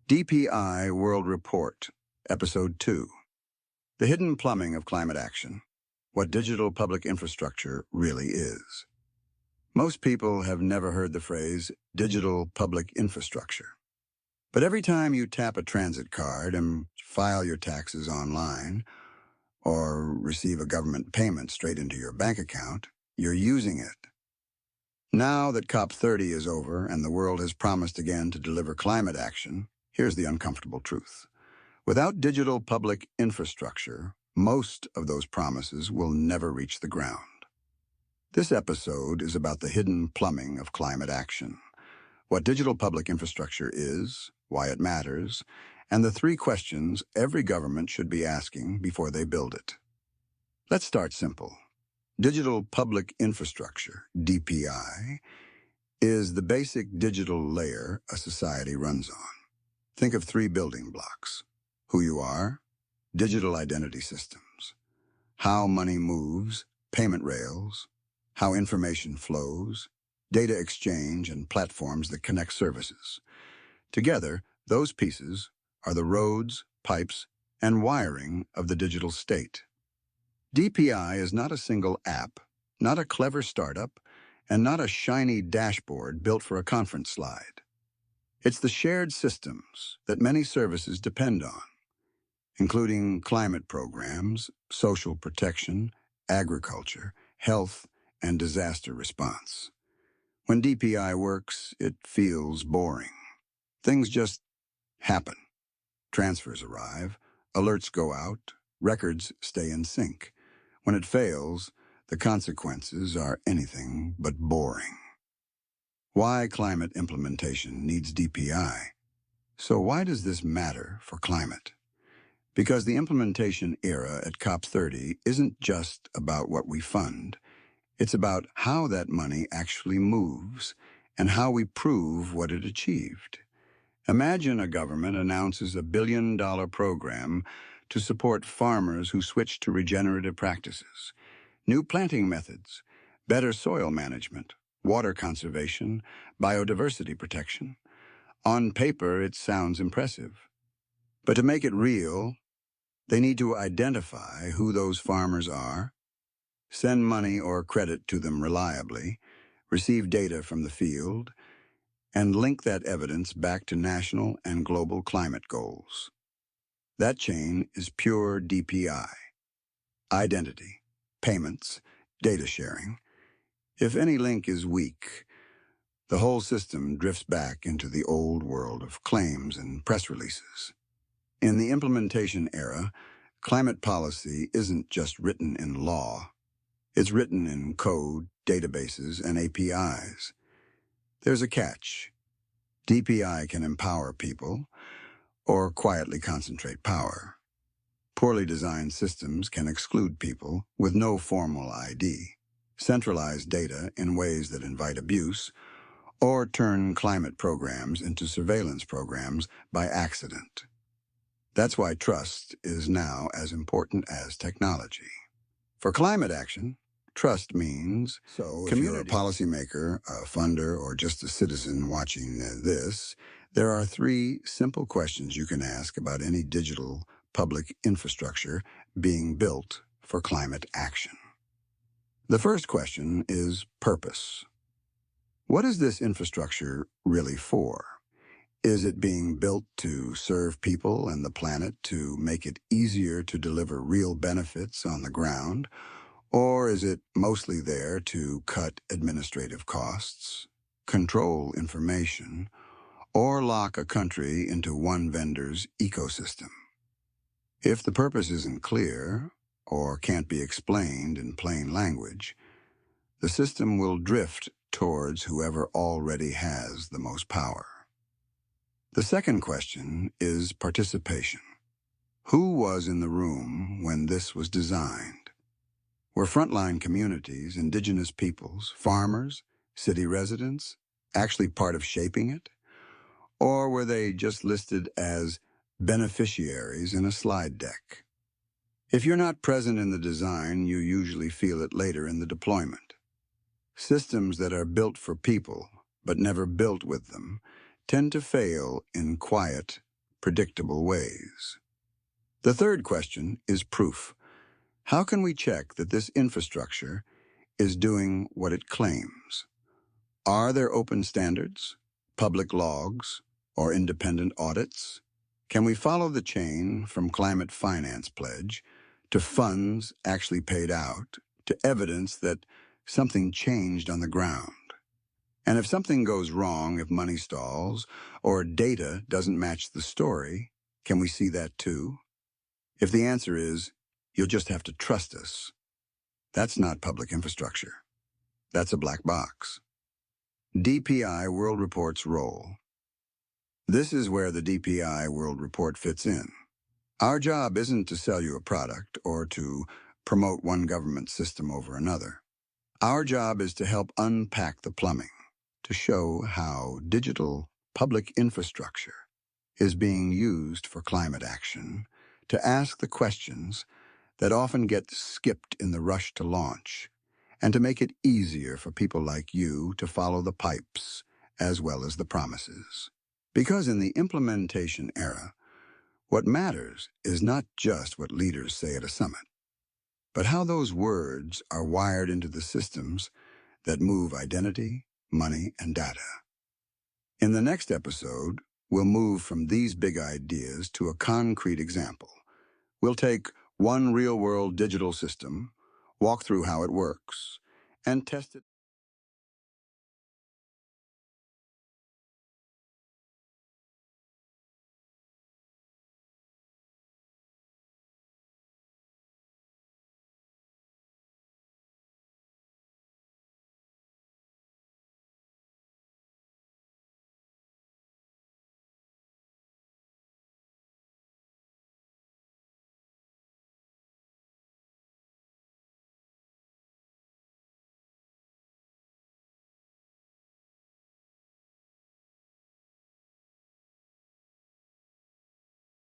DPI World Report, Episode 2. The Hidden Plumbing of Climate Action. What Digital Public Infrastructure Really Is. Most people have never heard the phrase digital public infrastructure. But every time you tap a transit card and file your taxes online, or receive a government payment straight into your bank account, you're using it. Now that COP30 is over and the world has promised again to deliver climate action, here's the uncomfortable truth. Without digital public infrastructure, most of those promises will never reach the ground. This episode is about the hidden plumbing of climate action, what digital public infrastructure is, why it matters, and the 3 questions every government should be asking before they build it. Let's start simple. Digital public infrastructure, DPI, is the basic digital layer a society runs on. Think of 3 building blocks: who you are, digital identity systems, how money moves, payment rails, how information flows, data exchange, and platforms that connect services. Together, those pieces are the roads, pipes, and wiring of the digital state. DPI is not a single app, not a clever startup, and not a shiny dashboard built for a conference slide. It's the shared systems that many services depend on, including climate programs, social protection, agriculture, health, and disaster response. When DPI works, it feels boring. Things just happen. Transfers arrive, alerts go out, records stay in sync. When it fails, the consequences are anything but boring. Why climate implementation needs DPI? So why does this matter for climate? Because the implementation era at COP30 isn't just about what we fund. It's about how that money actually moves and how we prove what it achieved. Imagine a government announces a $1 billion program to support farmers who switch to regenerative practices, new planting methods, better soil management, water conservation, biodiversity protection. On paper, it sounds impressive. But to make it real, they need to identify who those farmers are, send money or credit to them reliably, receive data from the field, and link that evidence back to national and global climate goals. That chain is pure DPI. Identity, payments, data sharing. If any link is weak, the whole system drifts back into the old world of claims and press releases. In the implementation era, climate policy isn't just written in law. It's written in code, databases, and APIs. There's a catch. DPI can empower people or quietly concentrate power. Poorly designed systems can exclude people with no formal ID, centralize data in ways that invite abuse, or turn climate programs into surveillance programs by accident. That's why trust is now as important as technology. For climate action, trust means, if you're a policymaker, a funder, or just a citizen watching this, there are 3 simple questions you can ask about any digital public infrastructure being built for climate action. The first question is purpose. What is this infrastructure really for? Is it being built to serve people and the planet, to make it easier to deliver real benefits on the ground? Or is it mostly there to cut administrative costs, control information, or lock a country into one vendor's ecosystem? If the purpose isn't clear, or can't be explained in plain language, the system will drift towards whoever already has the most power. The second question is participation. Who was in the room when this was designed? Were frontline communities, indigenous peoples, farmers, city residents actually part of shaping it? Or were they just listed as beneficiaries in a slide deck? If you're not present in the design, you usually feel it later in the deployment. Systems that are built for people, but never built with them, tend to fail in quiet, predictable ways. The third question is proof. How can we check that this infrastructure is doing what it claims? Are there open standards, public logs, or independent audits? Can we follow the chain from climate finance pledge to funds actually paid out to evidence that something changed on the ground? And if something goes wrong, if money stalls, or data doesn't match the story, can we see that too? If the answer is, you'll just have to trust us, that's not public infrastructure. That's a black box. DPI World Report's role. This is where the DPI World Report fits in. Our job isn't to sell you a product or to promote one government system over another. Our job is to help unpack the plumbing, to show how digital public infrastructure is being used for climate action, to ask the questions that often get skipped in the rush to launch, and to make it easier for people like you to follow the pipes as well as the promises. Because in the implementation era, what matters is not just what leaders say at a summit, but how those words are wired into the systems that move identity, money, and data. In the next episode, we'll move from these big ideas to a concrete example. We'll take one real-world digital system, walk through how it works, and test it.